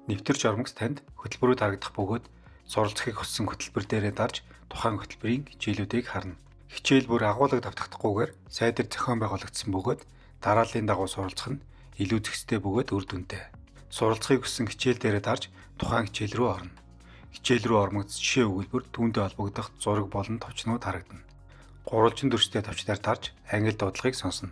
Нэвтэрч ормогц танд хөтөлбөрүүд харагдах бөгөөд суралцахыг хүссэн хөтөлбөр дээрээ дарж тухайн хөтөлбөрийн хичээлүүдийг харна. Хичээл бүр агуулга давтахдахгүйгээр сайдэр зохион байгуулагдсан бөгөөд дарааллын дагуу суралцах нь илүү зохистой бөгөөд үр дүнтэй. Суралцахыг хүссэн хичээл дээрээ дарж тухайн хичээл рүү орно. Хичээл рүү ормогц жишээ өгүүлбэр түүндээ холбогдох зураг болон товчнууд харагдана. Гурвалжин дүрстэй товчдоор дарж англи дуудлагыг сонсно.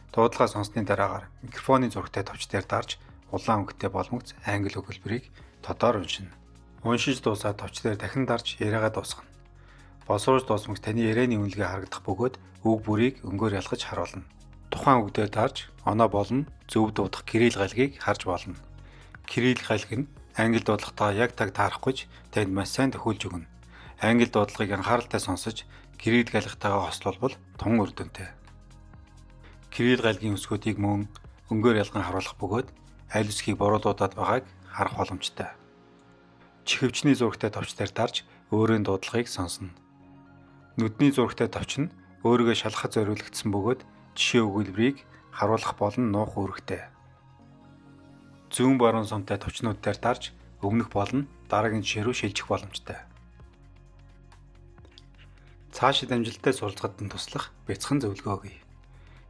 Дуудлагаа сонссны дараагаар микрофоны зурагтай товчдоор дарж улаан өнгөтэй боломгц англи өгүүлбэрийг тодоор уншина. Уншиж дуусаад товчдоор дахин дарж яриагаа дуусгана. Боловсруулж дуусмагц таны ярианы үнэлгээ харагдах бөгөөд үг бүрийг өнгөөр ялгаж харуулна. Тухайн үг дээр дарж оноо болон зөв дуудах кирилл гальгийг харж болно. Кирилл гальг нь англи дуудлагатаа яг таг таарахгүй танд маш сайн төхөөлж өгнө. Англи дуудлагыг анхааралтай сонсож кирилл гальгатайгаа хослуулбал тун үр дүнтэй. Кирилл гальгийн үсгүүдийг мөн өнгөөр ялган харуулах бөгөөд аль үсгийг буруу дуудаад байгааг харах боломжтой. Чихвчний зурагтай товчдоор дарж өөрийн дуудлагыг сонсно. Нүдний зурагтай товч нь өөрийгөө шалгахад зориулагдсан бөгөөд жишээ өгүүлбэрийг харуулах болон нуух үүрэгтэй. Зүүн баруун сумтай товчнууд дээр дарж өмнөх болон дараагийн жишээ рүү шилжих боломжтой. Цаашид амжилттай суралцахад нь туслах бяцхан зөвлөгөө өгье.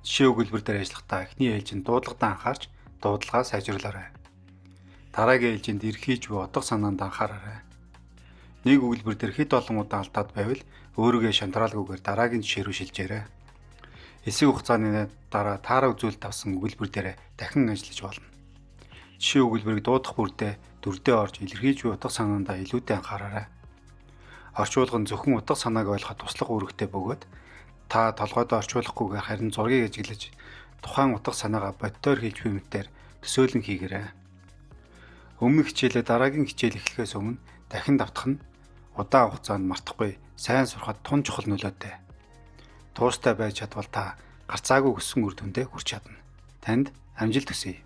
Жишээ өгүүлбэр дээр ажиллахдаа эхний ээлжинд дуудлагатай анхаарч дуудлагаа сайжруулаарай. Дараагийн ээлжинд эрхийж буй утга санаанд анхаараарай. Нэг өгүүлбэр дээр хэд олон удаа алдаад байвал өөрийгөө шантраалгүйгээр дараагийн жишээ рүү шилжээрэй. Хэсэг хугацааны дараа таараа үзүүлэлт авсан өгүүлбэр дээр дахин ажиллаж болно. Жишээ өгүүлбэрийг дуудах бүрдээ дүрдээ орж илэрхийлж буй утга санаандаа илүүтэй анхаараарай. Орчуулга нь зөвхөн утга санааг ойлгоход туслах үүрэгтэй бөгөөд та толгойдоо орчуулахгүйгээр харин зургийг ажиглаж тухайн утга санаагаа боддоор хэлж буй мэтээр төсөөлөн хийгээрэй. Өмнөх хичээлээ дараагийн хичээл эхлэхээс өмнө дахин давтах нь удаан хугацаанд мартахгүй сайн сурахад тун чухал нөлөөтэй. Тууштай байж чадвал та гарцаагүй өссөн үр дүндээ хүрч чадна. Танд амжилт хүсье.